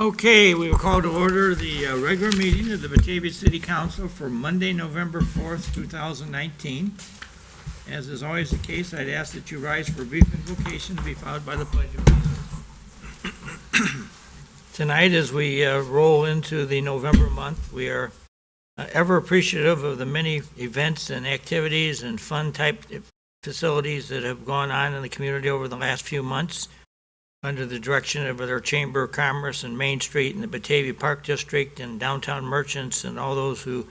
Okay, we will call to order the regular meeting of the Batavia City Council for Monday, November 4th, 2019. As is always the case, I'd ask that you rise for a brief invocation to be followed by the Pledge of Allegiance. Tonight, as we roll into the November month, we are ever appreciative of the many events and activities and fun-type facilities that have gone on in the community over the last few months, under the direction of our Chamber of Commerce and Main Street and the Batavia Park District and downtown merchants and all those who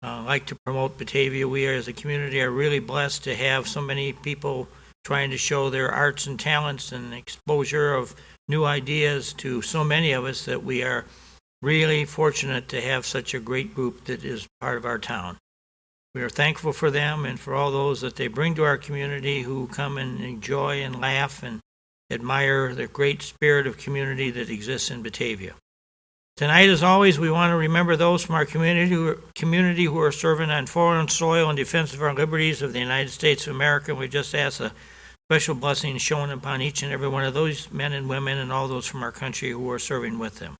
like to promote Batavia. We as a community are really blessed to have so many people trying to show their arts and talents and exposure of new ideas to so many of us that we are really fortunate to have such a great group that is part of our town. We are thankful for them and for all those that they bring to our community who come and enjoy and laugh and admire the great spirit of community that exists in Batavia. Tonight, as always, we want to remember those from our community who are serving on foreign soil in defense of our liberties of the United States of America. We just ask a special blessing shown upon each and every one of those men and women and all those from our country who are serving with them.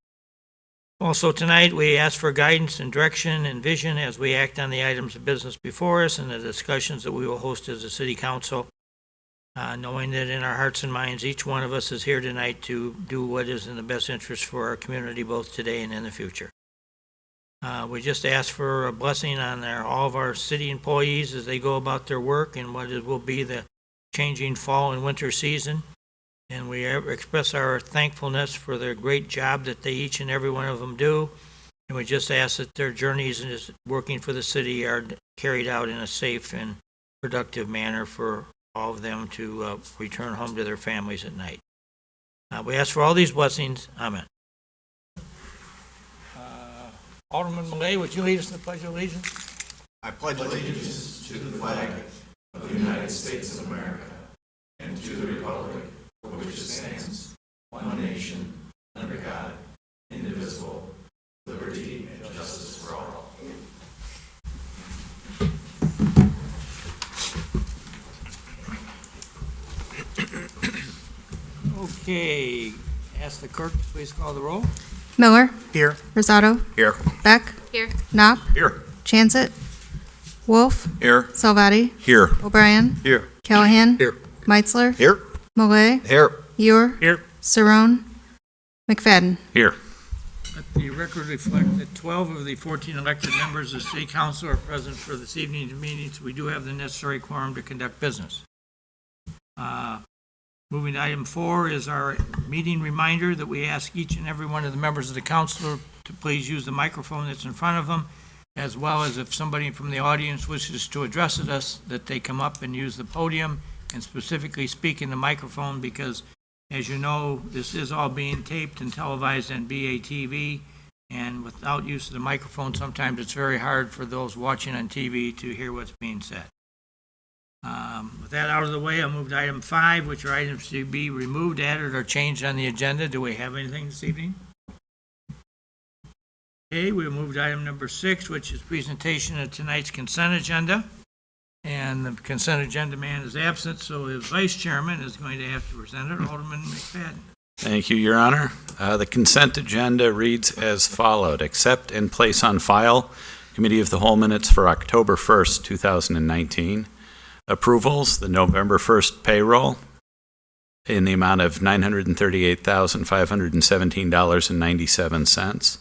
Also tonight, we ask for guidance and direction and vision as we act on the items of business before us and the discussions that we will host as a city council. Knowing that in our hearts and minds, each one of us is here tonight to do what is in the best interest for our community, both today and in the future. We just ask for a blessing on all of our city employees as they go about their work and what it will be the changing fall and winter season. And we express our thankfulness for their great job that each and every one of them do. And we just ask that their journeys in working for the city are carried out in a safe and productive manner for all of them to return home to their families at night. We ask for all these blessings. Amen. Alderman Millay, would you lead us in the Pledge of Allegiance? I pledge allegiance to the flag of the United States of America and to the republic for which it stands, one nation, under God, indivisible, liberty and justice for all. Okay, ask the clerk to please call the roll. Miller. Here. Rosado. Here. Beck. Here. Knopp. Here. Chancet. Wolf. Here. Salvati. Here. O'Brien. Here. Callahan. Here. Meitzler. Here. Millay. Here. Ewer. Here. Cerrone. McFadden. Here. Let the record reflect that 12 of the 14 elected members of the City Council are present for this evening's meetings. We do have the necessary quorum to conduct business. Moving to item 4 is our meeting reminder that we ask each and every one of the members of the council to please use the microphone that's in front of them, as well as if somebody from the audience wishes to address us, that they come up and use the podium and specifically speak in the microphone, because as you know, this is all being taped and televised on BATV, and without use of the microphone, sometimes it's very hard for those watching on TV to hear what's being said. With that out of the way, I'll move to item 5, which are items to be removed, added, or changed on the agenda. Do we have anything this evening? Okay, we'll move to item number 6, which is presentation of tonight's consent agenda. And the consent agenda man is absent, so his vice chairman is going to have to present it, Alderman McFadden. Thank you, Your Honor. The consent agenda reads as followed. Accept and place on file Committee of the Whole minutes for October 1st, 2019. Approvals, the November 1st payroll in the amount of $938,517.97.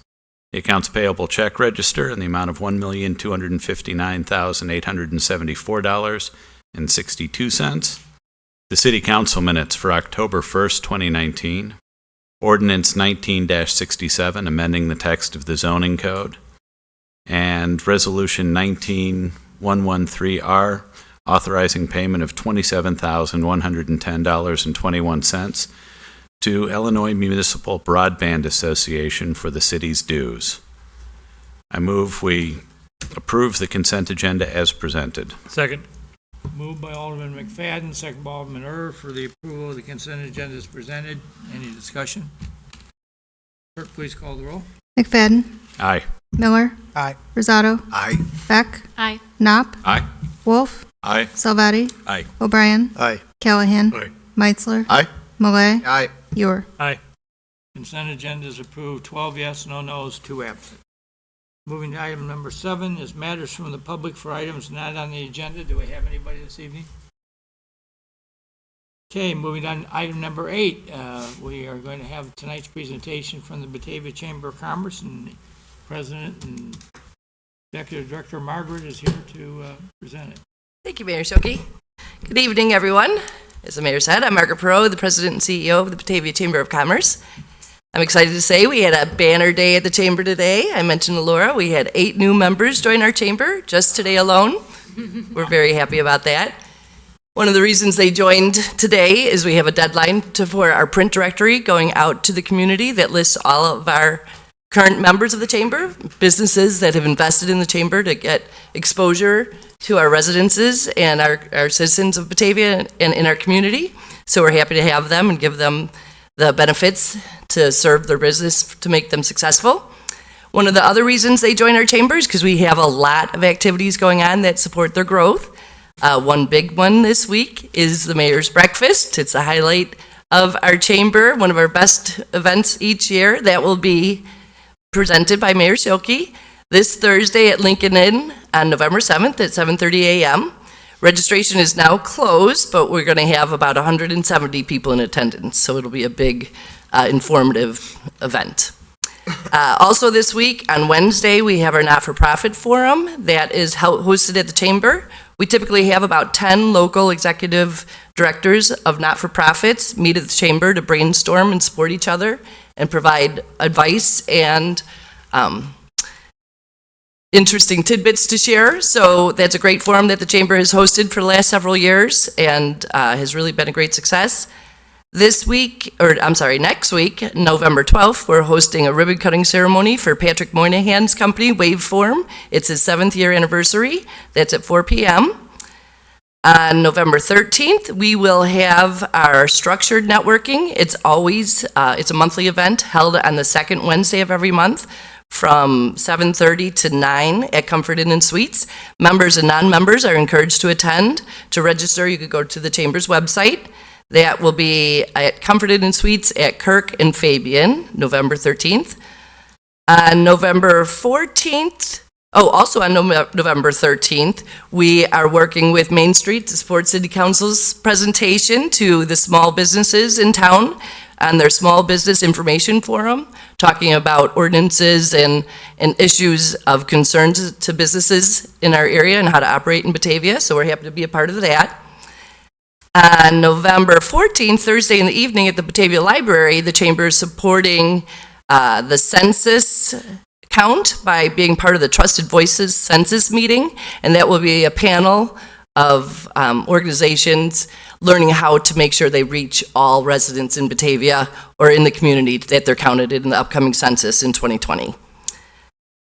The accounts payable check register in the amount of $1,259,874.62. The City Council minutes for October 1st, 2019. Ordinance 19-67, amending the text of the zoning code. And Resolution 19113R, authorizing payment of $27,110.21 to Illinois Municipal Broadband Association for the city's dues. I move we approve the consent agenda as presented. Second. Moved by Alderman McFadden, second by Alderman for the approval of the consent agenda as presented. Any discussion? Clerk, please call the roll. McFadden. Aye. Miller. Aye. Rosado. Aye. Beck. Aye. Knopp. Aye. Wolf. Aye. Salvati. Aye. O'Brien. Aye. Callahan. Aye. Meitzler. Aye. Millay. Aye. Ewer. Aye. Consent agenda is approved, 12 yes, no no's, 2 absent. Moving to item number 7 is matters from the public for items not on the agenda. Do we have anybody this evening? Okay, moving on to item number 8. We are going to have tonight's presentation from the Batavia Chamber of Commerce, and President and Executive Director Margaret is here to present it. Thank you, Mayor Shoki. Good evening, everyone. As the mayor said, I'm Margaret Perot, the President and CEO of the Batavia Chamber of Commerce. I'm excited to say we had a banner day at the Chamber today. I mentioned to Laura, we had 8 new members join our Chamber just today alone. We're very happy about that. One of the reasons they joined today is we have a deadline for our print directory going out to the community that lists all of our current members of the Chamber, businesses that have invested in the Chamber to get exposure to our residences and our citizens of Batavia and in our community. So we're happy to have them and give them the benefits to serve their business to make them successful. One of the other reasons they join our chambers because we have a lot of activities going on that support their growth. One big one this week is the Mayor's Breakfast. It's a highlight of our chamber, one of our best events each year. That will be presented by Mayor Shoki this Thursday at Lincoln Inn on November 7th at 7:30 a.m. Registration is now closed, but we're going to have about 170 people in attendance, so it'll be a big, informative event. Also this week, on Wednesday, we have our not-for-profit forum that is hosted at the Chamber. We typically have about 10 local executive directors of not-for-profits meet at the Chamber to brainstorm and support each other and provide advice and interesting tidbits to share. So that's a great forum that the Chamber has hosted for the last several years and has really been a great success. Next week, November 12th, we're hosting a ribbon cutting ceremony for Patrick Moynihan's company, Waveform. It's his 7th year anniversary. That's at 4 p.m. On November 13th, we will have our structured networking. It's a monthly event held on the second Wednesday of every month from 7:30 to 9 at Comfort Inn and Suites. Members and non-members are encouraged to attend. To register, you could go to the Chamber's website. That will be at Comfort Inn and Suites at Kirk and Fabian, November 13th. On November 14th, also on November 13th, we are working with Main Street to support City Council's presentation to the small businesses in town on their Small Business Information Forum, talking about ordinances and issues of concern to businesses in our area and how to operate in Batavia, so we're happy to be a part of that. On November 14th, Thursday in the evening at the Batavia Library, the Chamber is supporting the census count by being part of the Trusted Voices census meeting, and that will be a panel of organizations learning how to make sure they reach all residents in Batavia or in the community that they're counted in the upcoming census in 2020.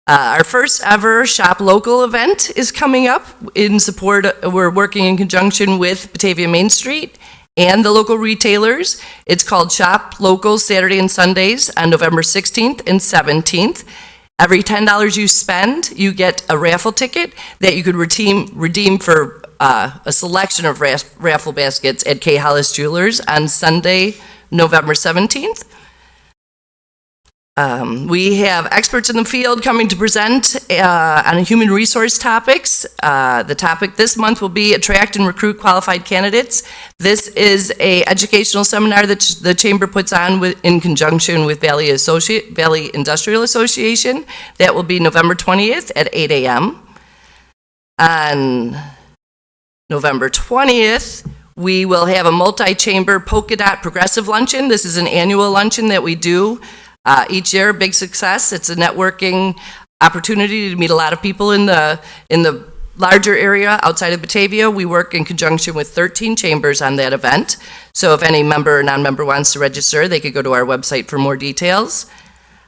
Our first ever Shop Local event is coming up in support. We're working in conjunction with Batavia Main Street and the local retailers. It's called Shop Local Saturday and Sundays on November 16th and 17th. Every $10 you spend, you get a raffle ticket that you could redeem for a selection of raffle baskets at K. Hollis Jewelers on Sunday, November 17th. We have experts in the field coming to present on human resource topics. The topic this month will be Attract and Recruit Qualified Candidates. This is an educational seminar that the Chamber puts on in conjunction with Valley Industrial Association. That will be November 20th at 8 a.m. On November 20th, we will have a multi-chamber polka dot progressive luncheon. This is an annual luncheon that we do each year, big success. It's a networking opportunity to meet a lot of people in the larger area outside of Batavia. We work in conjunction with 13 chambers on that event. So if any member or non-member wants to register, they could go to our website for more details.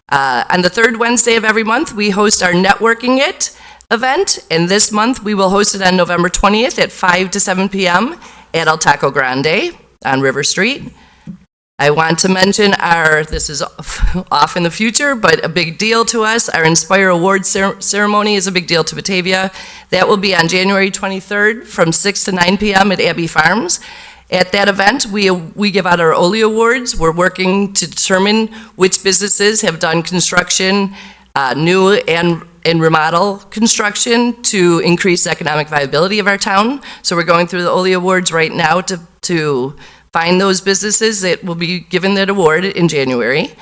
On the third Wednesday of every month, we host our Networking It event. And this month, we will host it on November 20th at 5 to 7 p.m. at El Taco Grande on River Street. I want to mention this is off in the future, but a big deal to us. Our Inspire Awards ceremony is a big deal to Batavia. That will be on January 23rd from 6 to 9 p.m. at Abbey Farms. At that event, we give out our OLI awards. We're working to determine which businesses have done construction, new and remodel construction to increase economic viability of our town. So we're going through the OLI awards right now to find those businesses that will be given that award in January.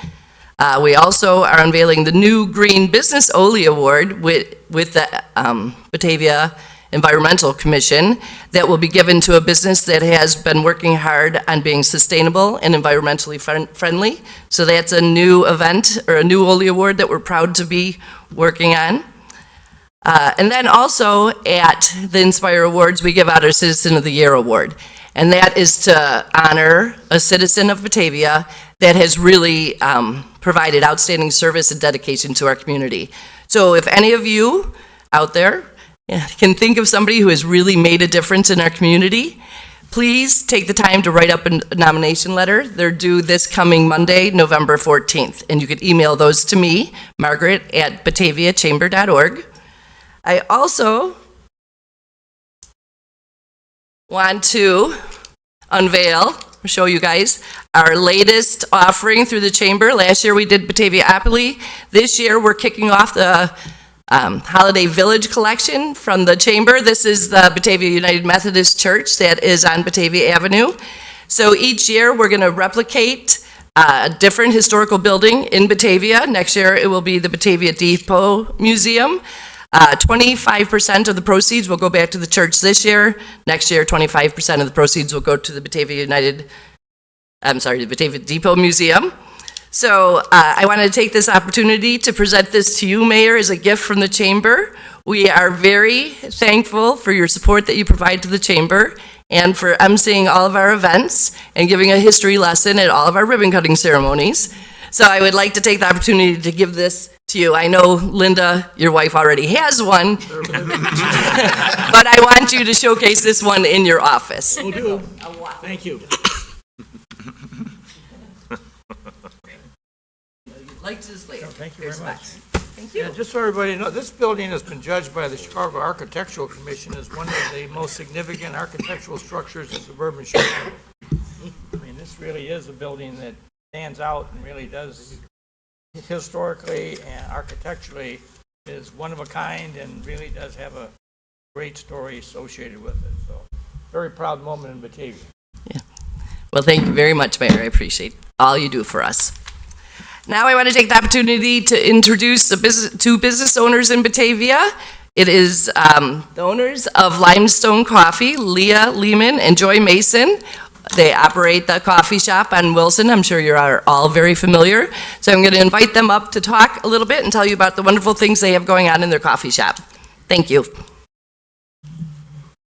We also are unveiling the new Green Business OLI Award with the Batavia Environmental Commission that will be given to a business that has been working hard on being sustainable and environmentally friendly. So that's a new event, or a new OLI Award that we're proud to be working on. And then also at the Inspire Awards, we give out our Citizen of the Year Award. And that is to honor a citizen of Batavia that has really provided outstanding service and dedication to our community. So if any of you out there can think of somebody who has really made a difference in our community, please take the time to write up a nomination letter. They're due this coming Monday, November 14th. And you could email those to me, Margaret, at bataviachamber.org. I also want to unveil, show you guys, our latest offering through the Chamber. Last year we did Batavia Appley. This year we're kicking off the Holiday Village collection from the Chamber. This is the Batavia United Methodist Church that is on Batavia Avenue. So each year we're going to replicate a different historical building in Batavia. Next year it will be the Batavia Depot Museum. 25% of the proceeds will go back to the church this year. Next year, 25% of the proceeds will go to the Batavia the Batavia Depot Museum. So I wanted to take this opportunity to present this to you, Mayor, as a gift from the Chamber. We are very thankful for your support that you provide to the Chamber and for emceeing all of our events and giving a history lesson at all of our ribbon cutting ceremonies. So I would like to take the opportunity to give this to you. I know, Linda, your wife already has one, but I want you to showcase this one in your office. Will do. Thank you. Like to display. Thank you very much. Thank you. Yeah, just so everybody knows, this building has been judged by the Chicago Architectural Commission as one of the most significant architectural structures in suburban Chicago. I mean, this really is a building that stands out and really does, historically and architecturally, is one of a kind and really does have a great story associated with it. So, very proud moment in Batavia. Yeah. Well, thank you very much, Mayor. I appreciate all you do for us. Now I want to take the opportunity to introduce two business owners in Batavia. It is the owners of Limestone Coffee, Leah Lehman and Joy Mason. They operate the coffee shop on Wilson. I'm sure you're all very familiar. So I'm going to invite them up to talk a little bit and tell you about the wonderful things they have going on in their coffee shop. Thank you.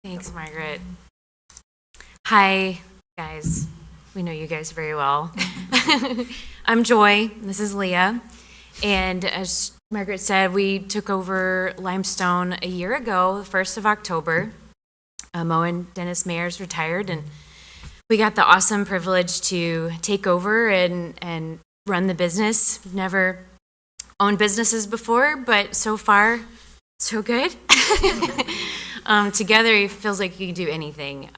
Thanks, Margaret. Hi, guys. We know you guys very well. I'm Joy. This is Leah. And as Margaret said, we took over Limestone a year ago, the 1st of October. Mo and Dennis Mayers retired, and we got the awesome privilege to take over and run the business. We've never owned businesses before, but so far, so good. Together, it feels like you can do anything.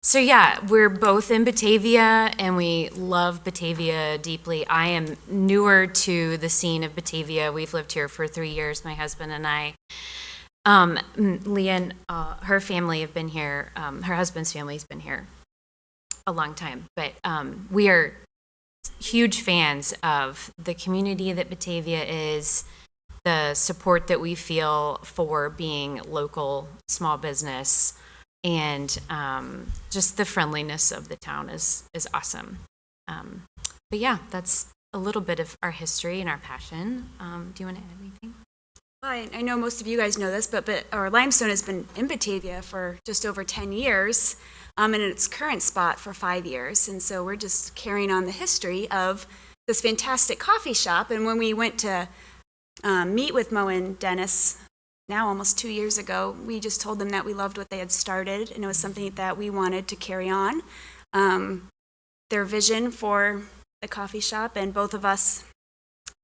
So yeah, we're both in Batavia, and we love Batavia deeply. I am newer to the scene of Batavia. We've lived here for 3 years, my husband and I. Leah and her family have been here. Her husband's family has been here a long time. But we are huge fans of the community that Batavia is, the support that we feel for being local small business, and just the friendliness of the town is awesome. But yeah, that's a little bit of our history and our passion. Do you want to add anything? I know most of you guys know this, but our Limestone has been in Batavia for just over 10 years, and in its current spot for 5 years. And so we're just carrying on the history of this fantastic coffee shop. And when we went to meet with Mo and Dennis, now almost 2 years ago, we just told them that we loved what they had started, and it was something that we wanted to carry on. Their vision for the coffee shop, and both of us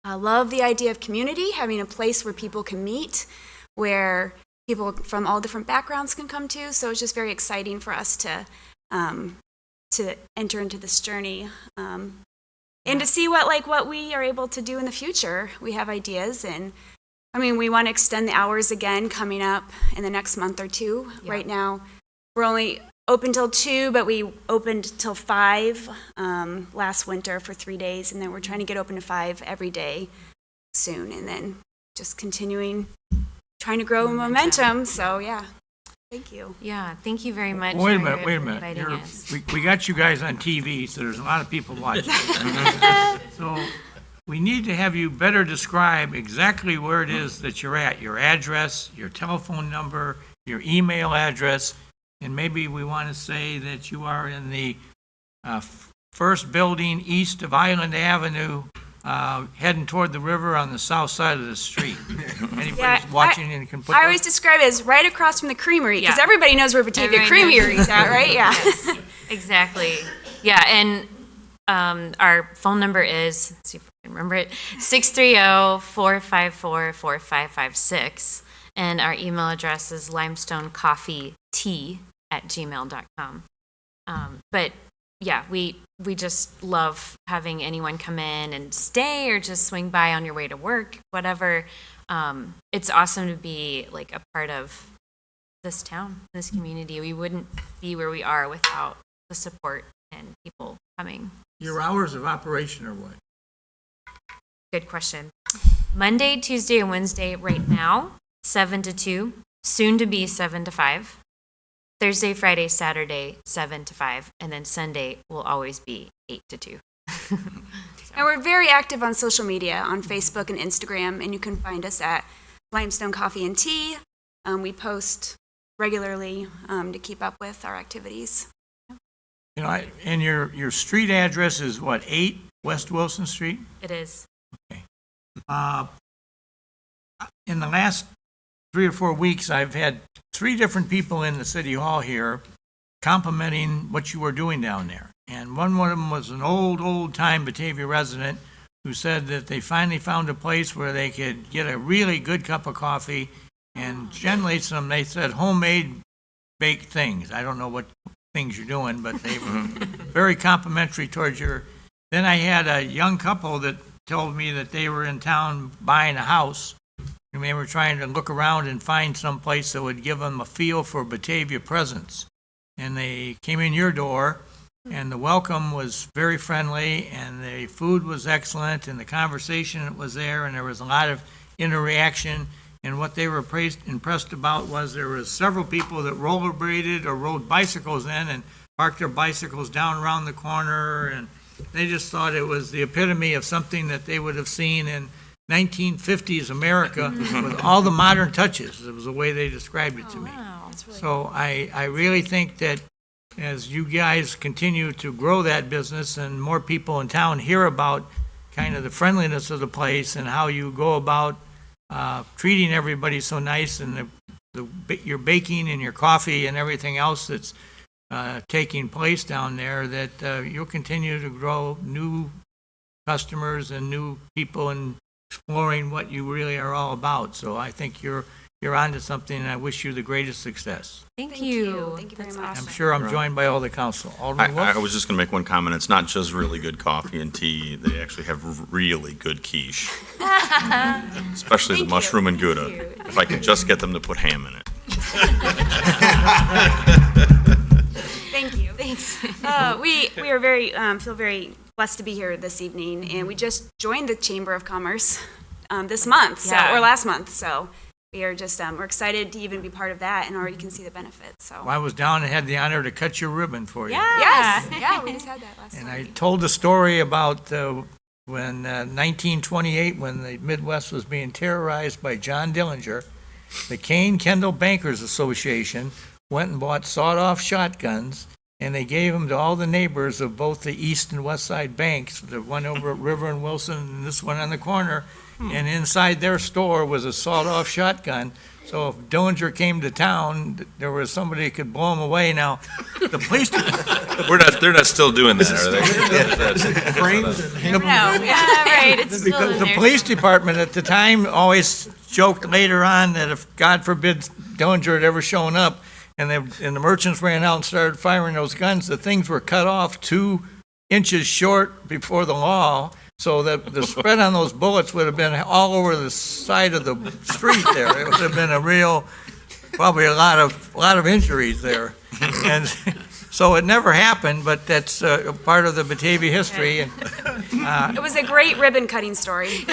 love the idea of community, having a place where people can meet, where people from all different backgrounds can come to. So it's just very exciting for us to to enter into this journey. And to see what we are able to do in the future. We have ideas, and we want to extend the hours again coming up in the next month or two. Yeah. Right now, we're only open till 2, but we opened till 5 last winter for 3 days, and then we're trying to get open to 5 every day soon, and then just continuing, trying to grow momentum. So yeah, thank you. Yeah, thank you very much. Wait a for minute, wait a minute. inviting us. We got you guys on TV, so there's a lot of people watching. So we need to have you better describe exactly where it is that you're at, your address, your telephone number, your email address, and maybe we want to say that you are in the first building east of Island Avenue, heading toward the river on the south side of the street. Anybody's Yeah, watching and can put I always describe it as right across from the creamery, because Yeah. everybody knows where Batavia Everybody knows. Creamery is at, right? Yeah. Exactly. Yeah, and our phone number is, let's see if I can remember it, 630-454-4556. And our email address is limestonecoffeetea@gmail.com. But yeah, we just love having anyone come in and stay or just swing by on your way to work, whatever. It's awesome to be like a part of this town, this community. We wouldn't be where we are without the support and people coming. Your hours of operation are what? Good question. Monday, Tuesday, and Wednesday right now, 7 to 2, soon to be 7 to 5. Thursday, Friday, Saturday, 7 to 5, and then Sunday will always be 8 to 2. And we're very active on social media, on Facebook and Instagram, and you can find us at Limestone Coffee and Tea. We post regularly to keep up with our activities. You know, and your street address is what, 8 West Wilson Street? It is. In the last 3 or 4 weeks, I've had 3 different people in the city hall here complimenting what you were doing down there. And one of them was an old-time Batavia resident who said that they finally found a place where they could get a really good cup of coffee, and generally they said homemade baked things. I don't know what things you're doing, but they were very complimentary towards your. Then I had a young couple that told me that they were in town buying a house, and they were trying to look around and find some place that would give them a feel for Batavia presence. And they came in your door, and the welcome was very friendly, and the food was excellent, and the conversation was there, and there was a lot of interaction. And what they were impressed about was there were several people that rollerbladed or rode bicycles in and parked their bicycles down around the corner, and they just thought it was the epitome of something that they would have seen in 1950s America with all the modern touches. It was the way they described it to me. Wow. So I really think that as you guys continue to grow that business and more people in town hear about kind of the friendliness of the place and how you go about treating everybody so nice, and your baking and your coffee and everything else that's taking place down there, that you'll continue to grow new customers and new people and exploring what you really are all about. So I think you're onto something, and I wish you the greatest success. Thank you. Thank you very That's much. awesome. I'm sure I'm joined by all the council. Alderman I Wolf? was just going to make one comment. It's not just really good coffee and tea. They actually have really good quiche, especially the mushroom and Gouda. If I could just get them to put ham in it. Thank you. Thanks. We are very feel very blessed to be here this evening, and we just joined the Chamber of Commerce this month, Yeah. or last month. So we are just we're excited to even be part of that, and already can see the benefits. So I was down and had the honor to cut your ribbon for you. yes, yeah, we just had that last And time. I told the story about when 1928, when the Midwest was being terrorized by John Dillinger, the Kane Kendall Bankers Association went and bought sawed-off shotguns, and they gave them to all the neighbors of both the East and West Side banks, the one over at River and Wilson and this one on the corner. And inside their store was a sawed-off shotgun. So if Dillinger came to town, there was somebody who could blow him away. Now, the police They're not still doing that, are they? No, yeah, right, it's still in The there. police department at the time always joked later on that if, God forbid, Dillinger had ever shown up, and the merchants ran out and started firing those guns. The things were cut off 2 inches short before the law, so that the spread on those bullets would have been all over the side of the street there. It would have been probably a lot of injuries there. And so it never happened, but that's part of the Batavia history. And It was a great ribbon cutting story.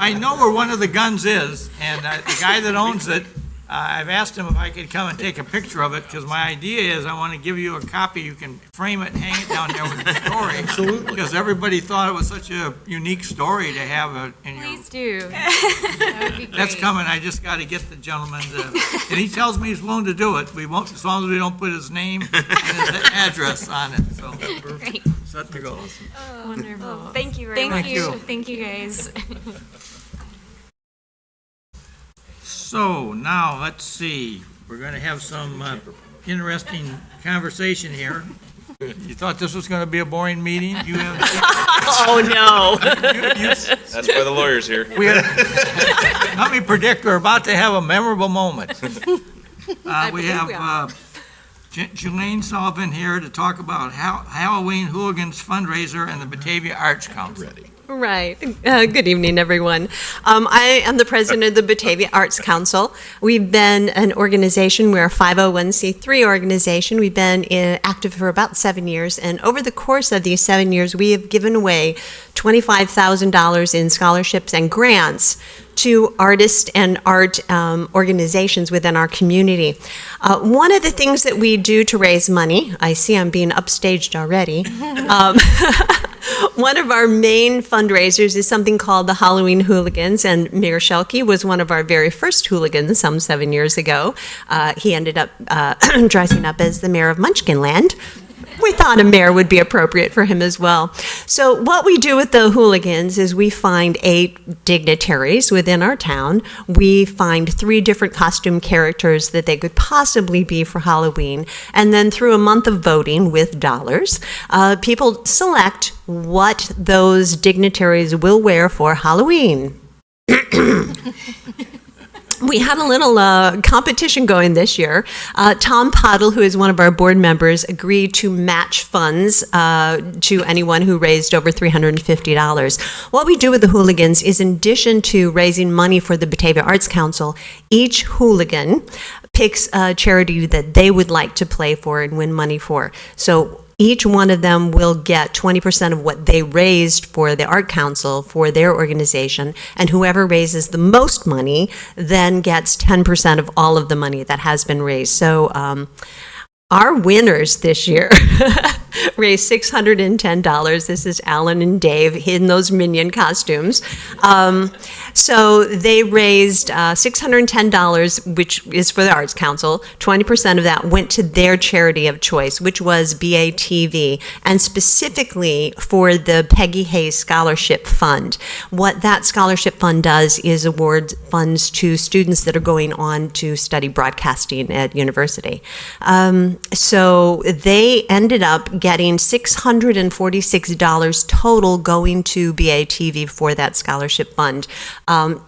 I know where one of the guns is, and the guy that owns it, I've asked him if I could come and take a picture of it, because my idea is I want to give you a copy. You can frame it and hang it down there with the story. Absolutely. Because everybody thought it was such a unique story to have in your... Please do. That would be great. That's coming. I just got to get the gentleman to... And he tells me he's willing to do it. We won't, as long as we don't put his name and his address on it, so... Great. Set to go. Wonderful. Thank you very Thank much. you. Thank you, guys. So now, let's see, we're going to have some interesting conversation here. You thought this was going to be a boring meeting? You haven't seen... Oh, no. That's why the lawyer's here. Let me predict, we're about to have a memorable moment. We have Jelaine Sullivan here to talk about Halloween Hooligans fundraiser and the Batavia Arts Council. Right. Good evening, everyone. I am the president of the Batavia Arts Council. We've been an organization, we're a 501c3 organization. We've been active for about 7 years, and over the course of these 7 years, we have given away $25,000 in scholarships and grants to artists and art organizations within our community. One of the things that we do to raise money, I see I'm being upstaged already, one of our main fundraisers is something called the Halloween Hooligans, and Mayor Schelke was one of our very first hooligans some 7 years ago. He ended up dressing up as the mayor of Munchkinland. We thought a mayor would be appropriate for him as well. So what we do with the hooligans is we find 8 dignitaries within our town. We find 3 different costume characters that they could possibly be for Halloween. And then through a month of voting with dollars, people select what those dignitaries will wear for Halloween. We had a little competition going this year. Tom Pottle, who is one of our board members, agreed to match funds to anyone who raised over $350. What we do with the hooligans is, in addition to raising money for the Batavia Arts Council, each hooligan picks a charity that they would like to play for and win money for. So each one of them will get 20% of what they raised for the Art Council for their organization, and whoever raises the most money then gets 10% of all of the money that has been raised. So our winners this year raised $610. This is Alan and Dave in those minion costumes. So they raised $610, which is for the Arts Council. 20% of that went to their charity of choice, which was BATV, and specifically for the Peggy Hayes Scholarship Fund. What that scholarship fund does is award funds to students that are going on to study broadcasting at university. So they ended up getting $646 total going to BATV for that scholarship fund,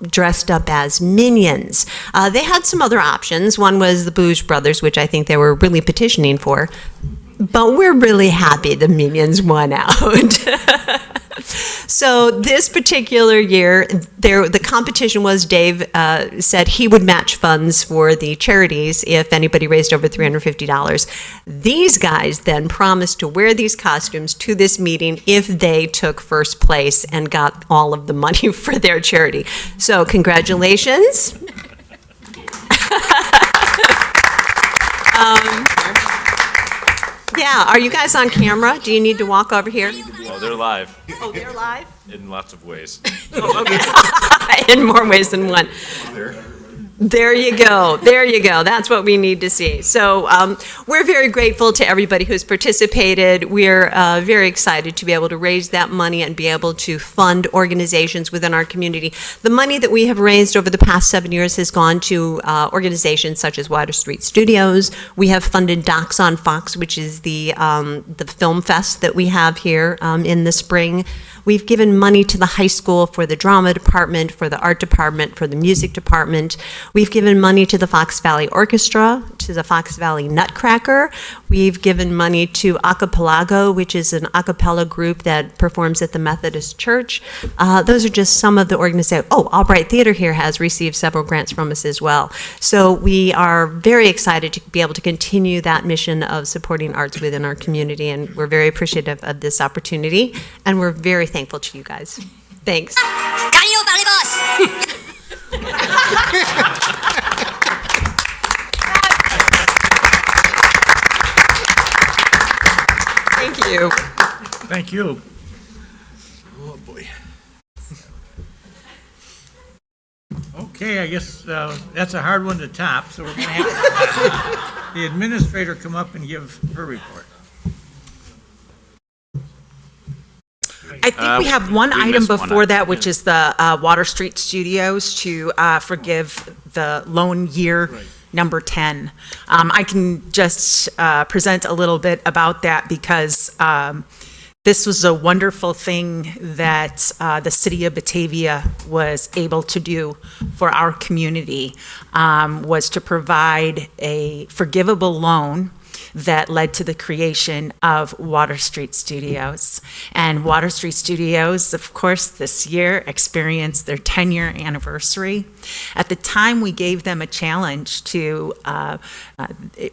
dressed up as minions. They had some other options. One was the Blues Brothers, which I think they were really petitioning for. But we're really happy the minions won out. So this particular year, the competition was Dave said he would match funds for the charities if anybody raised over $350. These guys then promised to wear these costumes to this meeting if they took first place and got all of the money for their charity. So congratulations. Yeah, are you guys on camera? Do you need to walk over here? Oh, they're live Oh, they're live? in lots of ways. In more ways than one. There you go. There you go. That's what we need to see. So we're very grateful to everybody who's participated. We're very excited to be able to raise that money and be able to fund organizations within our community. The money that we have raised over the past 7 years has gone to organizations such as Water Street Studios. We have funded Docs on Fox, which is the film fest that we have here in the spring. We've given money to the high school for the drama department, for the art department, for the music department. We've given money to the Fox Valley Orchestra, to the Fox Valley Nutcracker. We've given money to Acapelago, which is an a cappella group that performs at the Methodist Church. Those are just some of the organizations. Oh, Albright Theater here has received several grants from us as well. So we are very excited to be able to continue that mission of supporting arts within our community, and we're very appreciative of this opportunity, and we're very thankful to you guys. Thanks. Carino par les bosses. Thank you. Thank you. Oh, boy. Okay, I guess that's a hard one to top, so we're going to have the administrator come up and give her report. I think we have one we item missed one before item, that, which is the Water Street Studios to forgive the loan year number 10. I can just present a little bit about that because this was a wonderful thing that the city of Batavia was able to do for our community, was to provide a forgivable loan that led to the creation of Water Street Studios. And Water Street Studios, of course, this year experienced their 10-year anniversary. At the time, we gave them a challenge to,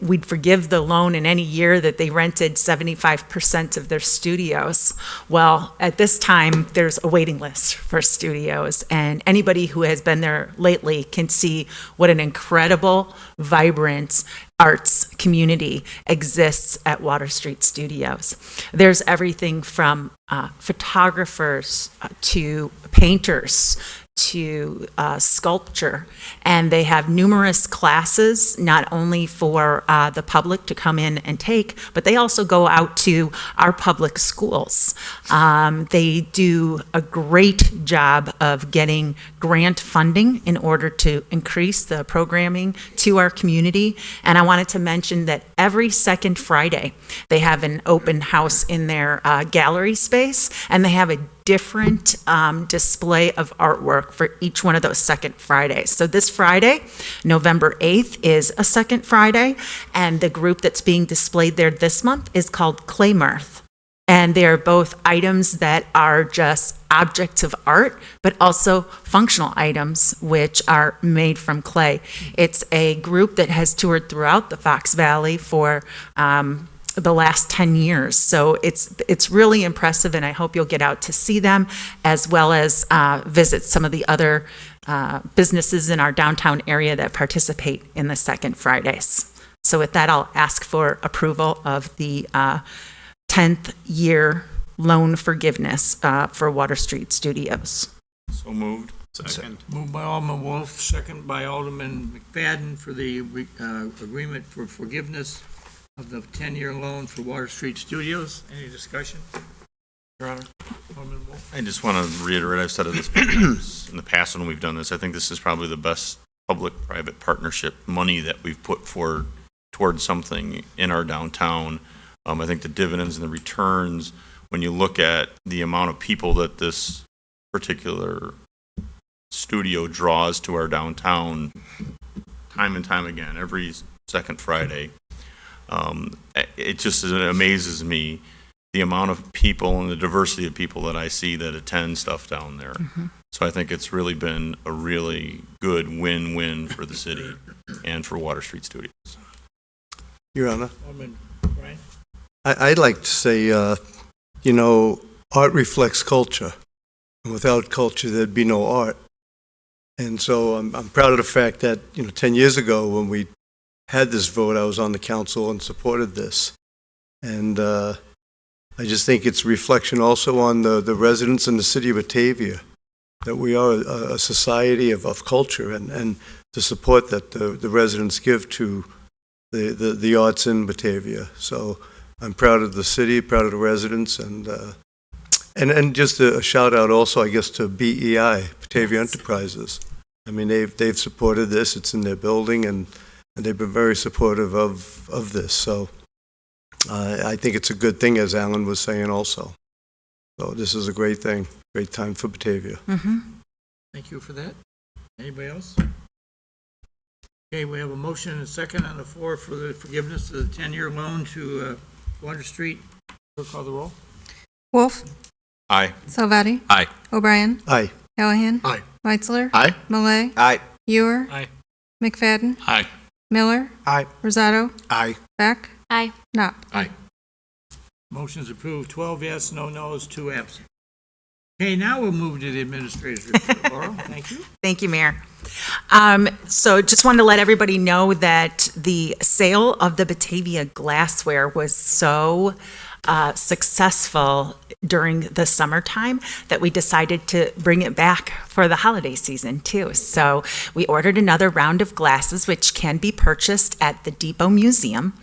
we'd forgive the loan in any year that they rented 75% of their studios. Well, at this time, there's a waiting list for studios, and anybody who has been there lately can see what an incredible, vibrant arts community exists at Water Street Studios. There's everything from photographers to painters to sculpture, and they have numerous classes, not only for the public to come in and take, but they also go out to our public schools. They do a great job of getting grant funding in order to increase the programming to our community. And I wanted to mention that every second Friday, they have an open house in their gallery space, and they have a different display of artwork for each one of those second Fridays. So this Friday, November 8th, is a second Friday, and the group that's being displayed there this month is called Clay Mirth. And they are both items that are just objects of art, but also functional items, which are made from clay. It's a group that has toured throughout the Fox Valley for the last 10 years. So it's really impressive, and I hope you'll get out to see them, as well as visit some of the other businesses in our downtown area that participate in the second Fridays. So with that, I'll ask for approval of the 10th year loan forgiveness for Water Street Studios. So moved. Second. Moved by Alderman Wolf, second by Alderman McFadden for the agreement for forgiveness of the 10-year loan for Water Street Studios. Any discussion? Your Honor. Alderman Wolf? I just want to reiterate, I've said this in the past when we've done this, I think this is probably the best public-private partnership money that we've put forward towards something in our downtown. I think the dividends and the returns, when you look at the amount of people that this particular studio draws to our downtown time and time again, every second Friday, it just amazes me the amount of people and the diversity of people that I see that attend stuff down there. Mm-hmm. So I think it's really been a really good win-win for the city and for Water Street Studios. Your Honor, Alderman Brian? I'd like to say, art reflects culture. And without culture, there'd be no art. And so I'm proud of the fact that, 10 years ago when we had this vote, I was on the council and supported this. And I just think it's a reflection also on the residents in the city of Batavia, that we are a society of culture, and the support that the residents give to the arts in Batavia. So I'm proud of the city, proud of the residents, and just a shout out also, I guess, to BEI, Batavia Enterprises. I mean, they've supported this. It's in their building, and they've been very supportive of this. So I think it's a good thing, as Alan was saying also. So this is a great thing, great time for Batavia. Mm-hmm. Thank you for that. Anybody else? Okay, we have a motion and a second on the floor for the forgiveness of the 10-year loan to Water Street. Clerk, call the roll. Wolf. Aye. Salvati. Aye. O'Brien. Aye. Callahan. Aye. Weitzler. Aye. Malay. Aye. Ewer. Aye. McFadden. Aye. Miller. Aye. Rosato. Aye. Beck. Aye. Knopf. Motion's approved, 12 yes, no no's, 2 absent. Okay, now we'll move to the administrator's report. Laurel, thank you. Thank you, Mayor. So just wanted to let everybody know that the sale of the Batavia glassware was so successful during the summertime that we decided to bring it back for the holiday season too. So we ordered another round of glasses, which can be purchased at the Depot Museum,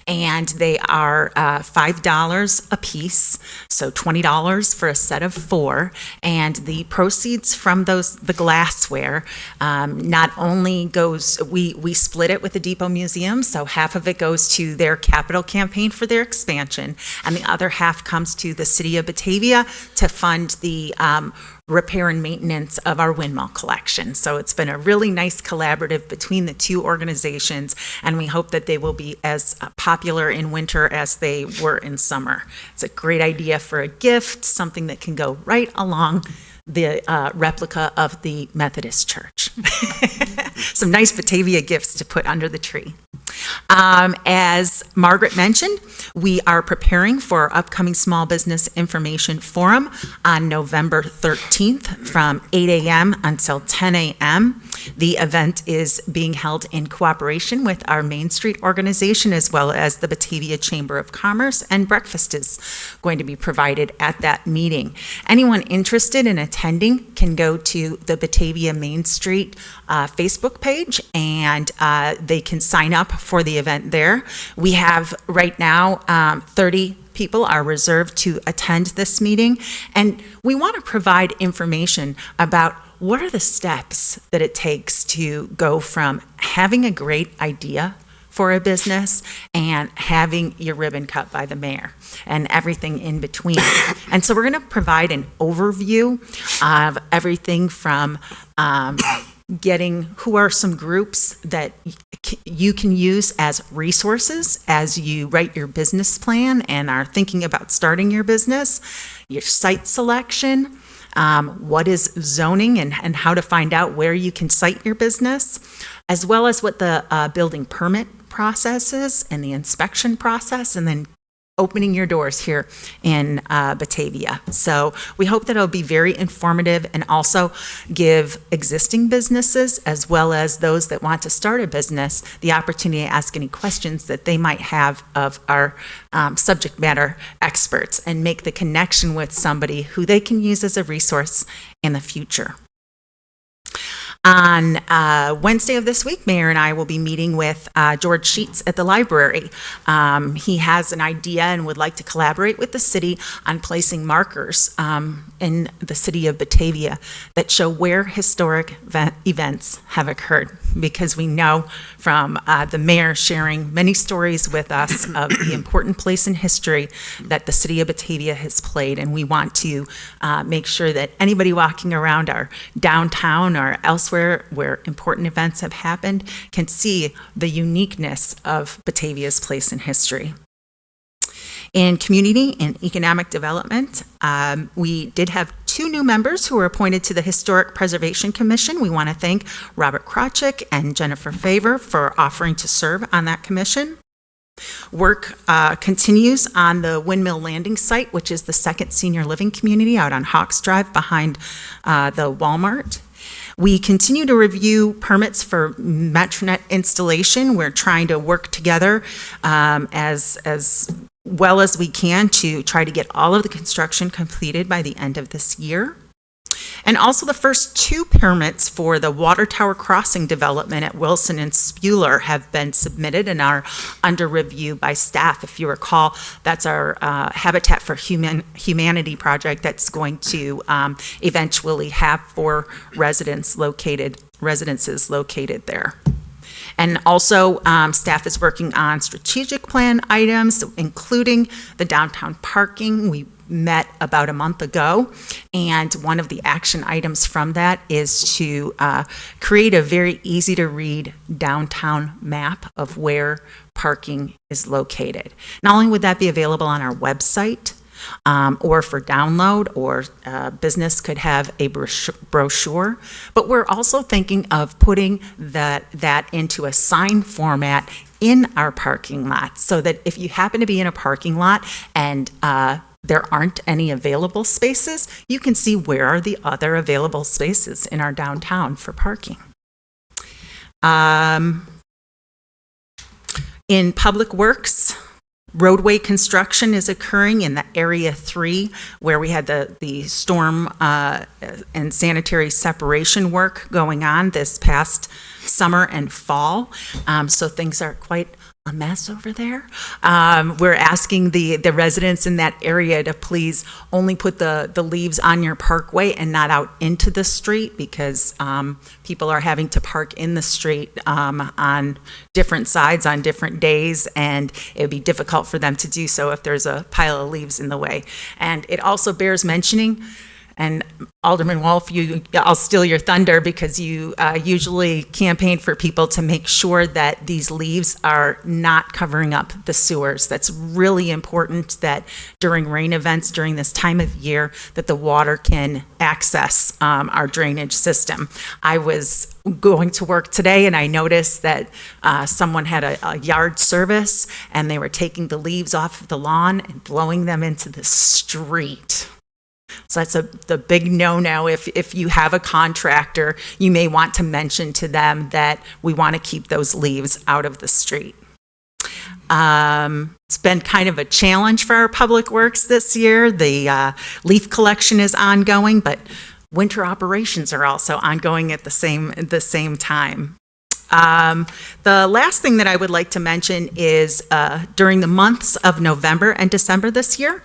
and they are $5 a piece, so $20 for a set of 4. And the proceeds from the glassware not only goes, we split it with the Depot Museum, so half of it goes to their capital campaign for their expansion, and the other half comes to the city of Batavia to fund the repair and maintenance of our windmill collection. So it's been a really nice collaborative between the two organizations, and we hope that they will be as popular in winter as they were in summer. It's a great idea for a gift, something that can go right along the replica of the Methodist Church. Some nice Batavia gifts to put under the tree. As Margaret mentioned, we are preparing for our upcoming Small Business Information Forum on November 13th from 8 a.m. until 10 a.m. The event is being held in cooperation with our Main Street organization as well as the Batavia Chamber of Commerce, and breakfast is going to be provided at that meeting. Anyone interested in attending can go to the Batavia Main Street Facebook page, and they can sign up for the event there. We have right now 30 people are reserved to attend this meeting, and we want to provide information about what are the steps that it takes to go from having a great idea for a business and having your ribbon cut by the mayor and everything in between. And so we're going to provide an overview of everything from getting who are some groups that you can use as resources as you write your business plan and are thinking about starting your business, your site selection, what is zoning and how to find out where you can site your business, as well as what the building permit process is and the inspection process, and then opening your doors here in Batavia. So we hope that it'll be very informative and also give existing businesses as well as those that want to start a business the opportunity to ask any questions that they might have of our subject matter experts and make the connection with somebody who they can use as a resource in the future. On Wednesday of this week, Mayor and I will be meeting with George Sheets at the library. He has an idea and would like to collaborate with the city on placing markers in the city of Batavia that show where historic events have occurred, because we know from the mayor sharing many stories with us of the important place in history that the city of Batavia has played, and we want to make sure that anybody walking around our downtown or elsewhere where important events have happened can see the uniqueness of Batavia's place in history. In community and economic development, we did have 2 new members who were appointed to the Historic Preservation Commission. We want to thank Robert Krawczyk and Jennifer Favor for offering to serve on that commission. Work continues on the Windmill Landing site, which is the second senior living community out on Hawks Drive behind the Walmart. We continue to review permits for Metronet installation. We're trying to work together as well as we can to try to get all of the construction completed by the end of this year. And also the first 2 permits for the Water Tower Crossing development at Wilson and Spuler have been submitted and are under review by staff. If you recall, that's our Habitat for Humanity project that's going to eventually have 4 residences located there. And also, staff is working on strategic plan items, including the downtown parking. We met about a month ago, and one of the action items from that is to create a very easy-to-read downtown map of where parking is located. Not only would that be available on our website, or for download, or business could have a brochure, but we're also thinking of putting that into a sign format in our parking lot, so that if you happen to be in a parking lot and there aren't any available spaces, you can see where are the other available spaces in our downtown for parking. In Public Works, roadway construction is occurring in the Area 3, where we had the storm and sanitary separation work going on this past summer and fall. So things are quite a mess over there. We're asking the residents in that area to please only put the leaves on your parkway and not out into the street, because people are having to park in the street on different sides on different days, and it would be difficult for them to do so if there's a pile of leaves in the way. And it also bears mentioning, and Alderman Wolf, I'll steal your thunder, because you usually campaign for people to make sure that these leaves are not covering up the sewers. That's really important, that during rain events during this time of year, that the water can access our drainage system. I was going to work today and I noticed that someone had a yard service, and they were taking the leaves off of the lawn and blowing them into the street. So that's the big no-no. If you have a contractor, you may want to mention to them that we want to keep those leaves out of the street. It's been kind of a challenge for our Public Works this year. The leaf collection is ongoing, but winter operations are also ongoing at the same time. The last thing that I would like to mention is during the months of November and December this year,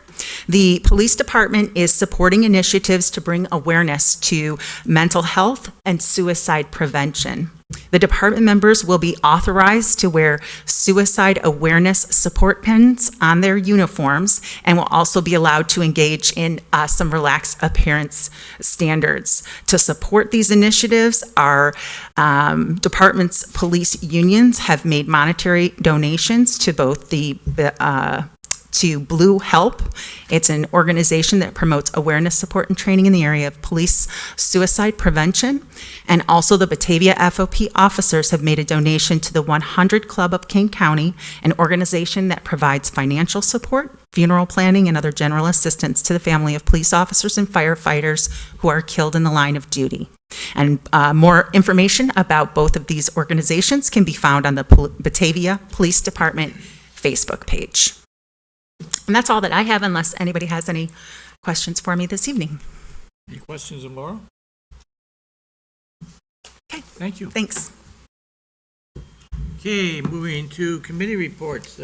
the police department is supporting initiatives to bring awareness to mental health and suicide prevention. The department members will be authorized to wear suicide awareness support pins on their uniforms, and will also be allowed to engage in some relaxed appearance standards. To support these initiatives, our department's police unions have made monetary donations to both to Blue Help. It's an organization that promotes awareness, support, and training in the area of police suicide prevention. And also the Batavia FOP officers have made a donation to the 100 Club of King County, an organization that provides financial support, funeral planning, and other general assistance to the family of police officers and firefighters who are killed in the line of duty. And more information about both of these organizations can be found on the Batavia Police Department Facebook page. And that's all that I have, unless anybody has any questions for me this evening. Any questions of Laura? Okay. Thank you. Thanks. Okay, moving to committee reports.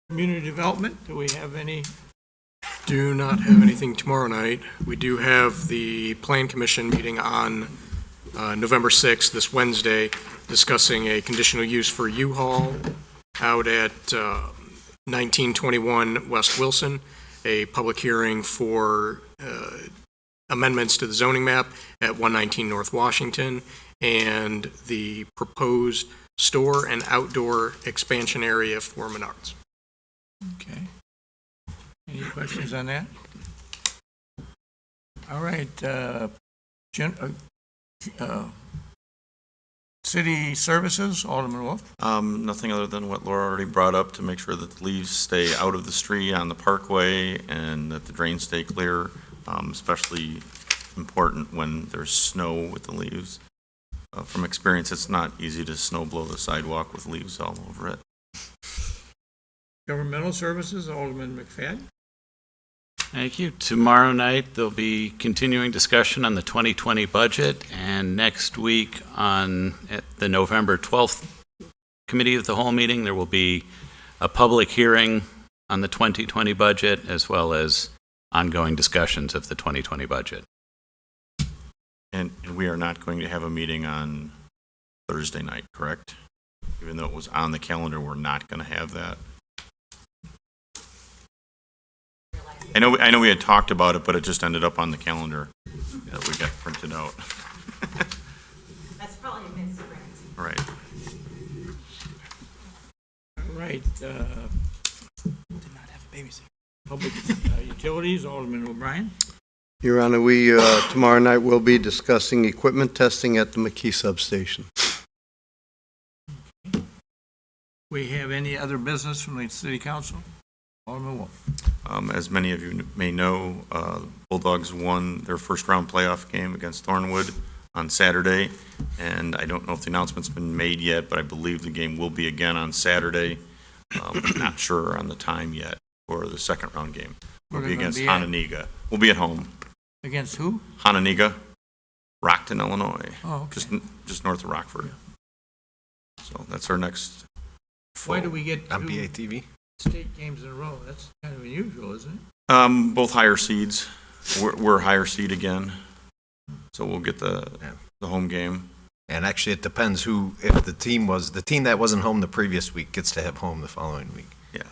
Community development, do we have any? Do not have anything tomorrow night. We do have the Plan Commission meeting on November 6th, this Wednesday, discussing a conditional use for U-Haul out at 1921 West Wilson, a public hearing for amendments to the zoning map at 119 North Washington, and the proposed store and outdoor expansion area for Menards. Okay. Any questions on that? All right, city services, Alderman Wolf? Nothing other than what Laura already brought up, to make sure that the leaves stay out of the street on the parkway and that the drains stay clear, especially important when there's snow with the leaves. From experience, it's not easy to snow blow the sidewalk with leaves all over it. Governmental services, Alderman McFadden? Thank you. Tomorrow night, there'll be continuing discussion on the 2020 budget, and next week at the November 12th Committee of the Whole meeting, there will be a public hearing on the 2020 budget, as well as ongoing discussions of the 2020 budget. And we are not going to have a meeting on Thursday night, correct? Even though it was on the calendar, we're not going to have that. I know we had talked about it, but it just ended up on the calendar that we got printed out. That's probably a misprint. Right. All right, Did not have a babysitter. Public Utilities, Alderman O'Brien. Your Honor, we, tomorrow night will be discussing equipment testing at the McKee substation. We have any other business from the city council? Alderman Wolf. As many of you may know, Bulldogs won their first round playoff game against Thornwood on Saturday, and I don't know if the announcement's been made yet, but I believe the game will be again on Saturday. Not sure on the time yet for the second round game. We'll be against Hononegah. We'll be at home. Against who? Hononegah, Rockton, Illinois. Oh, okay. Just north of Rockford. So that's our next. Why do we get On two BATV? state games in a row? That's kind of unusual, isn't it? Both higher seeds. We're higher seed again, so we'll get the home game. And actually, it depends who, if the team that wasn't home the previous week gets to have home the following week. Yeah.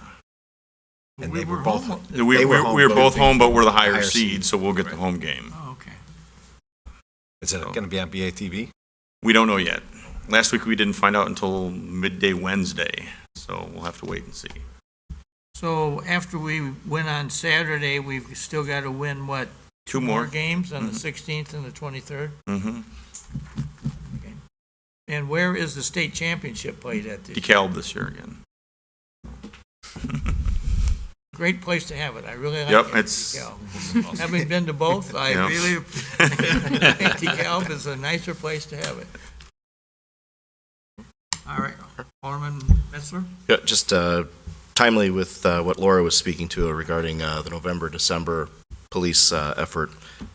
And We they were were both, home. We were both home, but we're the higher seed, so we'll get the Right. home game. Oh, okay. is it going to be on BATV? We don't know yet. Last week we didn't find out until midday Wednesday, so we'll have to wait and see. So after we win on Saturday, we've still got to win, what? Two more. Games on the 16th and the 23rd? Mm-hmm. Okay. And where is the state championship played at? DeKalb this year again. Great place to have it. I really like Yep, it. it's- DeKalb. Having been to both, I Yep. really think DeKalb is a nicer place to have it. All right, Alderman Metzler? Yeah, just timely with what Laura was speaking to regarding the November, December police effort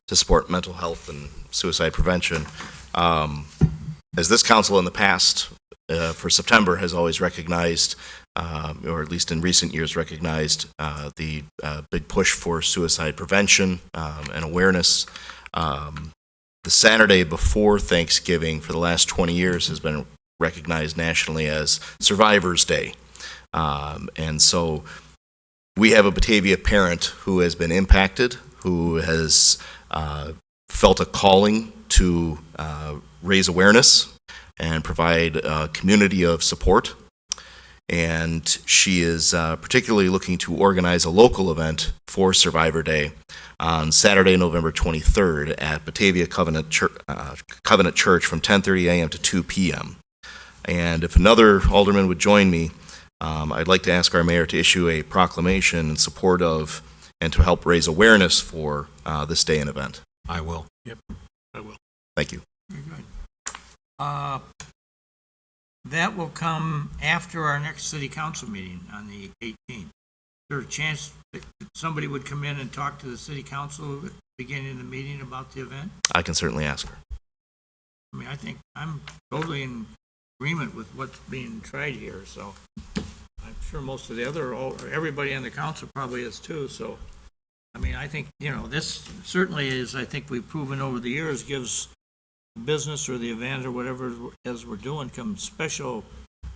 to support mental health and suicide prevention. As this council in the past, for September, has always recognized, or at least in recent years recognized, the big push for suicide prevention and awareness. The Saturday before Thanksgiving for the last 20 years has been recognized nationally as Survivors Day. And so we have a Batavia parent who has been impacted, who has felt a calling to raise awareness and provide a community of support. And she is particularly looking to organize a local event for Survivor Day on Saturday, November 23rd at Batavia Covenant Church from 10:30 a.m. to 2 p.m. And if another alderman would join me, I'd like to ask our mayor to issue a proclamation in support of and to help raise awareness for this day and event. I will. Yep, I will. Thank you. Very good. That will come after our next city council meeting on the 18th. Is there a chance that somebody would come in and talk to the city council at the beginning of the meeting about the event? I can certainly ask her. I mean, I think I'm totally in agreement with what's being tried here, so I'm sure most of the other, or everybody on the council probably is too, so, I mean, I think, this certainly is, I think we've proven over the years, gives business or the event or whatever as we're doing some special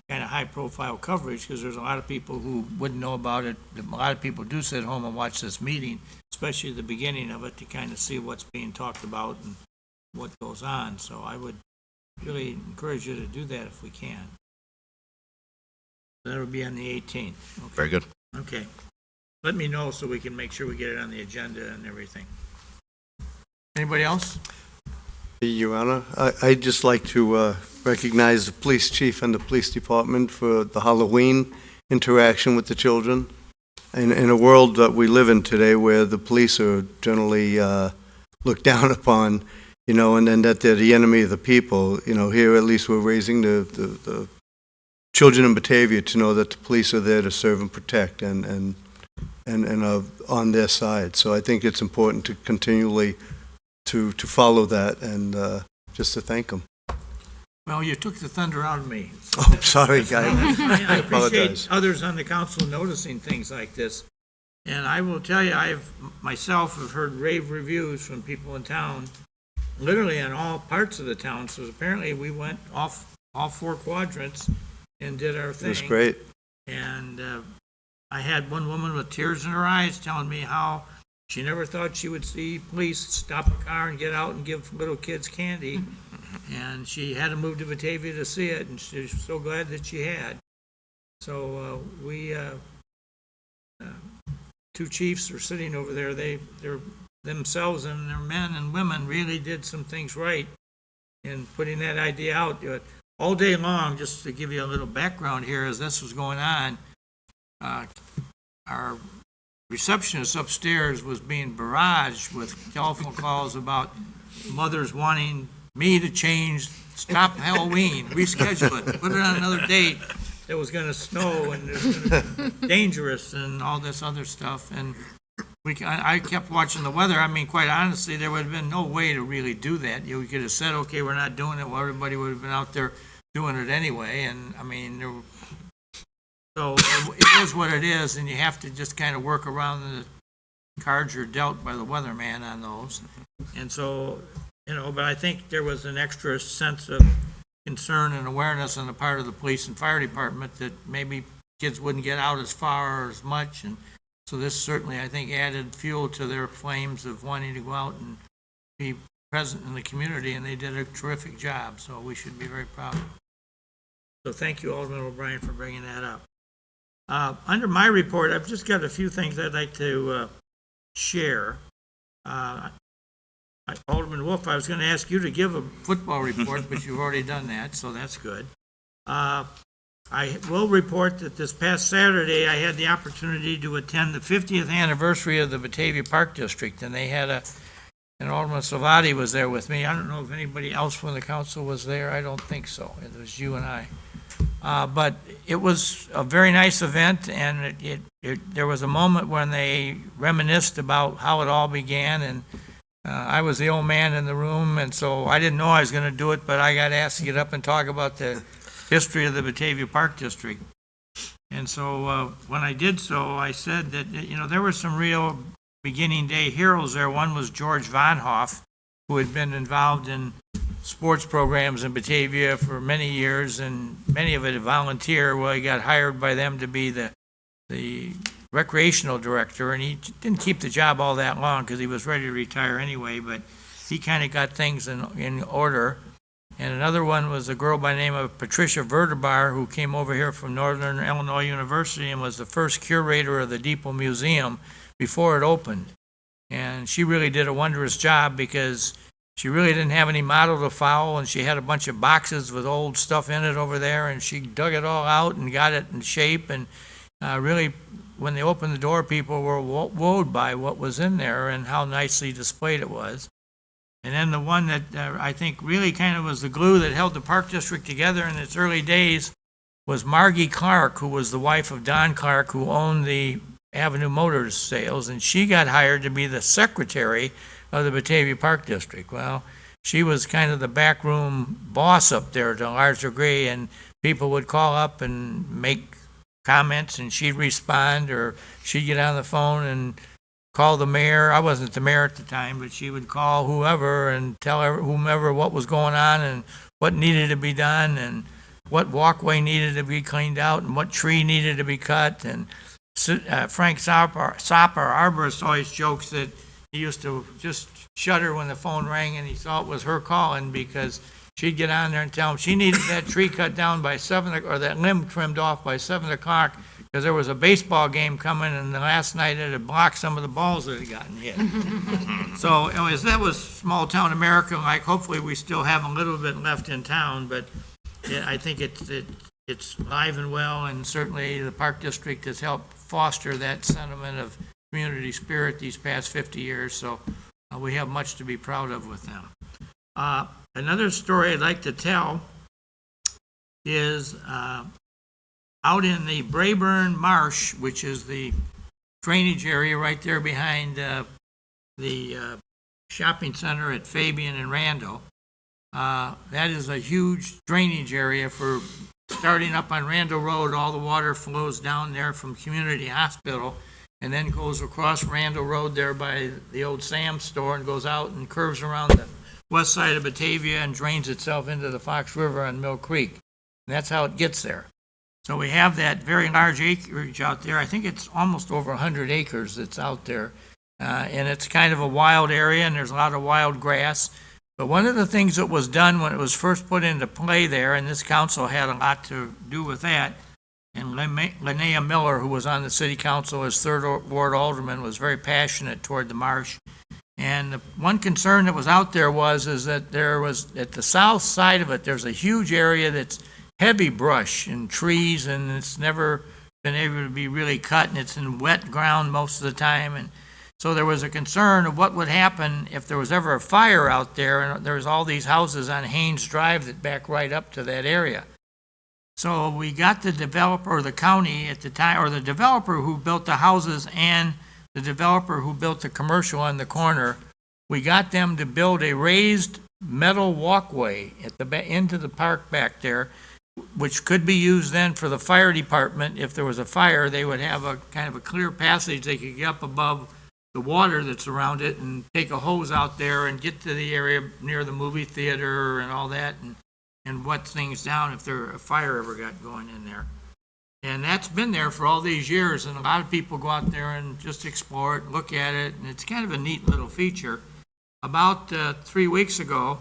kind of high-profile coverage, because there's a lot of people who wouldn't know about it. A lot of people do sit home and watch this meeting, especially the beginning of it, to kind of see what's being talked about and what goes on, so I would really encourage you to do that if we can. That'll be on the 18th. Okay. Very good. Okay. Let me know so we can make sure we get it on the agenda and everything. Anybody else? Your Honor, I'd just like to recognize the police chief and the police department for the Halloween interaction with the children. In a world that we live in today where the police are generally looked down upon, and then that they're the enemy of the people, here at least we're raising the children in Batavia to know that the police are there to serve and protect and are on their side. So I think it's important to continually to follow that and just to thank them. Well, you took the thunder out of me. Oh, I'm sorry, guys. I appreciate apologize. others on the council noticing things like this. And I will tell you, myself have heard rave reviews from people in town, literally in all parts of the town. So apparently we went off all four quadrants and did our thing. It was great. And I had one woman with tears in her eyes telling me how she never thought she would see police stop a car and get out and give little kids candy. And she had to move to Batavia to see it, and she's so glad that she had. So two chiefs are sitting over there. They're themselves and their men and women really did some things right in putting that idea out. All day long, just to give you a little background here, as this was going on, our receptionist upstairs was being barraged with telephone calls about mothers wanting me to stop Halloween, reschedule it, put it on another date. It was going to snow and it was going to be dangerous and all this other stuff. And I kept watching the weather. I mean, quite honestly, there would have been no way to really do that. You could have said, okay, we're not doing it. Well, everybody would have been out there doing it anyway. And I mean, so it is what it is, and you have to just kind of work around the cards you're dealt by the weatherman on those. And so, but I think there was an extra sense of concern and awareness on the part of the police and fire department that maybe kids wouldn't get out as far or as much. And so this certainly, I think, added fuel to their flames of wanting to go out and be present in the community, and they did a terrific job. So we should be very proud. So thank you, Alderman O'Brien, for bringing that up. Under my report, I've just got a few things I'd like to share. Alderman Wolf, I was going to ask you to give a football report, but you've already done that, so that's good. I will report that this past Saturday, I had the opportunity to attend the 50th anniversary of the Batavia Park District, and they had and Alderman Salvati was there with me. I don't know if anybody else from the council was there. I don't think so. It was you and I. But it was a very nice event, and there was a moment when they reminisced about how it all began, and I was the old man in the room, and so I didn't know I was going to do it, but I got asked to get up and talk about the history of the Batavia Park District. And so when I did so, I said that, there were some real beginning day heroes there. One was George Von Hoff, who had been involved in sports programs in Batavia for many years, and many of it a volunteer. Well, he got hired by them to be the recreational director, and he didn't keep the job all that long because he was ready to retire anyway, but he kind of got things in order. And another one was a girl by the name of Patricia Vertebar, who came over here from Northern Illinois University and was the first curator of the Depot Museum before it opened. And she really did a wondrous job because she really didn't have any model to follow, and she had a bunch of boxes with old stuff in it over there, and she dug it all out and got it in shape. And really, when they opened the door, people were wowed by what was in there and how nicely displayed it was. And then the one that I think really kind of was the glue that held the Park District together in its early days was Margie Clark, who was the wife of Don Clark, who owned the Avenue Motors sales, and she got hired to be the secretary of the Batavia Park District. Well, she was kind of the backroom boss up there to a large degree, and people would call up and make comments, and she'd respond, or she'd get on the phone and call the mayor. I wasn't the mayor at the time, but she would call whoever and tell whomever what was going on and what needed to be done and what walkway needed to be cleaned out and what tree needed to be cut. And Frank Sopper, arborist, always jokes that he used to just shudder when the phone rang and he thought it was her calling, because she'd get on there and tell him she needed that tree cut down by 7 or that limb trimmed off by 7 o'clock because there was a baseball game coming, and the last night it had blocked some of the balls that had gotten hit. So anyways, that was small town America. Like, hopefully we still have a little bit left in town, but I think it's alive and well, and certainly the Park District has helped foster that sentiment of community spirit these past 50 years. So we have much to be proud of with them. Another story I'd like to tell is out in the Brayburn Marsh, which is the drainage area right there behind the shopping center at Fabian and Randall. That is a huge drainage area for starting up on Randall Road. All the water flows down there from Community Hospital and then goes across Randall Road there by the old Sam's store and goes out and curves around the west side of Batavia and drains itself into the Fox River and Mill Creek. And that's how it gets there. So we have that very large acreage out there. I think it's almost over 100 acres that's out there. And it's kind of a wild area, and there's a lot of wild grass. But one of the things that was done when it was first put into play there, and this council had a lot to do with that, and Linnea Miller, who was on the city council as third ward alderman, was very passionate toward the marsh. And the one concern that was out there is that there was, at the south side of it, there's a huge area that's heavy brush and trees, and it's never been able to be really cut, and it's in wet ground most of the time. And so there was a concern of what would happen if there was ever a fire out there, and there was all these houses on Haynes Drive that back right up to that area. So we got the developer, or the county at the time, or the developer who built the houses and the developer who built the commercial on the corner, we got them to build a raised metal walkway at the into the park back there, which could be used then for the fire department. If there was a fire, they would have a kind of a clear passage. They could get up above the water that's around it and take a hose out there and get to the area near the movie theater and all that, and wet things down if a fire ever got going in there. And that's been there for all these years, and a lot of people go out there and just explore it, look at it, and it's kind of a neat little feature. About 3 weeks ago,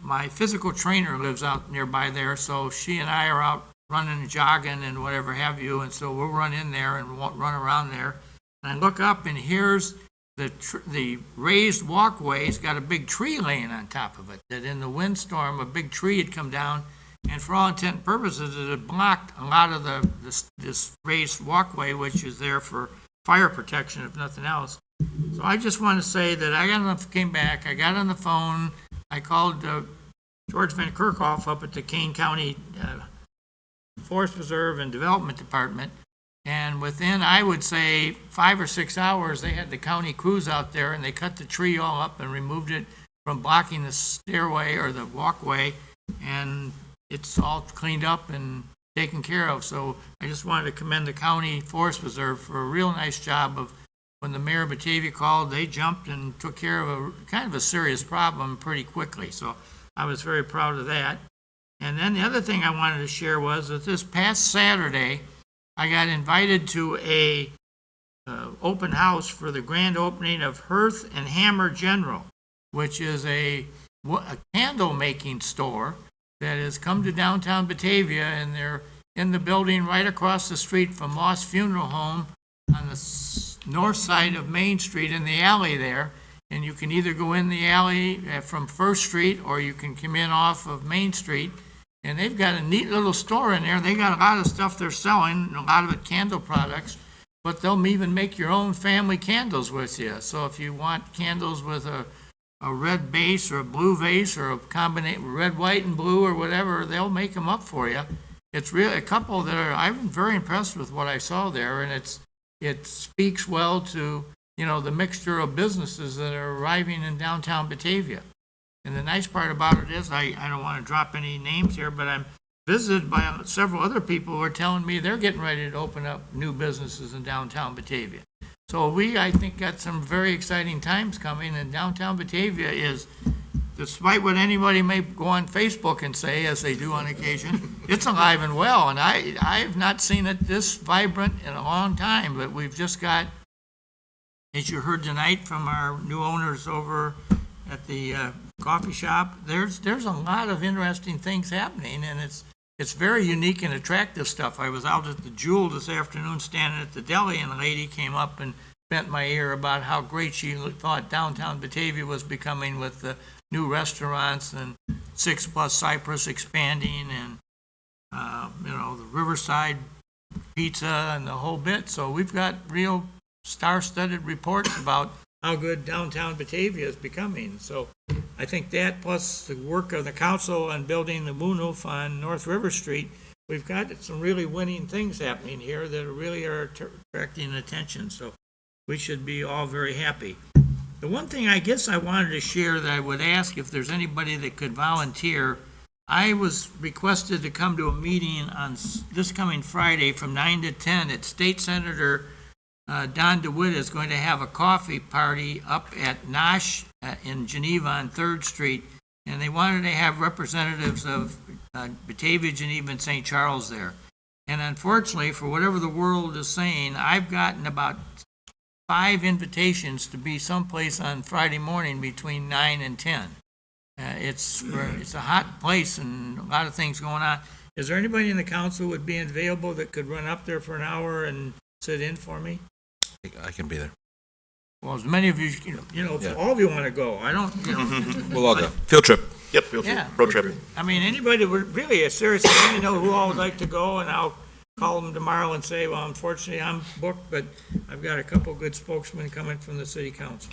my physical trainer lives out nearby there, so she and I are out running and jogging and whatever have you, and so we'll run in there and run around there. And I look up, and here's the raised walkway's got a big tree laying on top of it, that in the windstorm, a big tree had come down, and for all intent and purposes, it had blocked a lot of this raised walkway, which is there for fire protection, if nothing else. So I just want to say that came back, I got on the phone, I called George Van Kerkhoff up at the Kane County Forest Preserve and Development Department, and within, I would say, 5 or 6 hours, they had the county crews out there, and they cut the tree all up and removed it from blocking the stairway or the walkway, and it's all cleaned up and taken care of. So I just wanted to commend the county forest preserve for a real nice job of, when the mayor of Batavia called, they jumped and took care of a kind of a serious problem pretty quickly. So I was very proud of that. And then the other thing I wanted to share was that this past Saturday, I got invited to a open house for the grand opening of Hearth and Hammer General, which is a candle making store that has come to downtown Batavia, and they're in the building right across the street from Moss Funeral Home on the north side of Main Street in the alley there. And you can either go in the alley from First Street, or you can come in off of Main Street. And they've got a neat little store in there. They got a lot of stuff they're selling, a lot of it candle products, but they'll even make your own family candles with you. So if you want candles with a red base or a blue vase or a combination red, white, and blue or whatever, they'll make them up for you. It's really a couple that I'm very impressed with what I saw there, and it speaks well to, the mixture of businesses that are arriving in downtown Batavia. And the nice part about it is, I don't want to drop any names here, but I'm visited by several other people who are telling me they're getting ready to open up new businesses in downtown Batavia. So I think, got some very exciting times coming, and downtown Batavia is, despite what anybody may go on Facebook and say, as they do on occasion, it's alive and well, and I have not seen it this vibrant in a long time, but we've just got, as you heard tonight from our new owners over at the coffee shop, there's a lot of interesting things happening, and it's very unique and attractive stuff. I was out at the Jewel this afternoon standing at the deli, and a lady came up and bent my ear about how great she thought downtown Batavia was becoming with the new restaurants and 6+ Cypress expanding, and the Riverside Pizza and the whole bit. So we've got real star-studded reports about how good downtown Batavia is becoming. So I think that, plus the work of the council on building the Moonoof on North River Street, we've got some really winning things happening here that really are attracting attention. So we should be all very happy. The one thing I guess I wanted to share that I would ask if there's anybody that could volunteer, I was requested to come to a meeting on this coming Friday from 9 to 10 at State Senator Don DeWitt is going to have a coffee party up at Nosh in Geneva on 3rd Street, and they wanted to have representatives of Batavia, Geneva, and St. Charles there. And unfortunately, for whatever the world is saying, I've gotten about 5 invitations to be someplace on Friday morning between 9 and 10. It's a hot place and a lot of things going on. Is there anybody in the council would be available that could run up there for an hour and sit in for me? I can be there. Well, as many of you, if all of you want to go, I don't, We'll all go. Field trip. Yep, Yeah. road trip. I mean, anybody would really, seriously, let me know who all would like to go, and I'll call them tomorrow and say, well, unfortunately, I'm booked, but I've got a couple good spokesmen coming from the city council.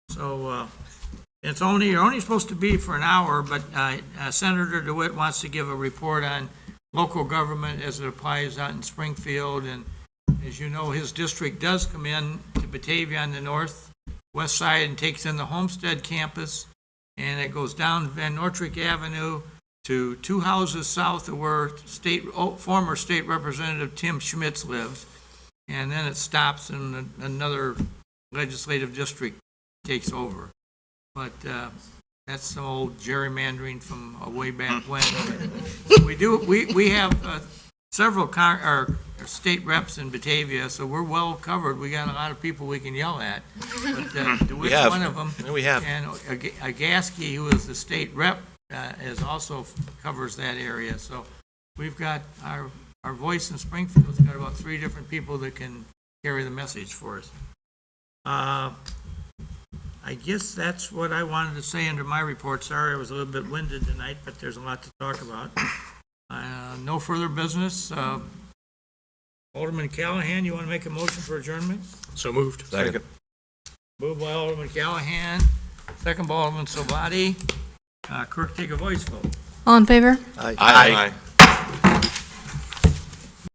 So, you're only supposed to be for an hour, but Senator DeWitt wants to give a report on local government as it applies out in Springfield, and as you know, his district does come in to Batavia on the northwest side and takes in the Homestead campus, and it goes down Van Noordtrecht Avenue to 2 houses south of where former state representative Tim Schmitz lives, and then it stops and another legislative district takes over. But that's some old gerrymandering from way back when. We have several state reps in Batavia, so we're well covered. We got a lot of people we can yell at. But DeWitt's one of them. We have. And Agaski, who is the state rep, is also covers that area. So we've got our voice in Springfield's got about 3 different people that can carry the message for us. I guess that's what I wanted to say under my report. Sorry I was a little bit winded tonight, but there's a lot to talk about. No further business. Alderman Callahan, you want to make a motion for adjournment? So moved. Second. Moved by Alderman Callahan, second by Alderman Salvati. Clerk, take a voice vote. All in favor? Aye.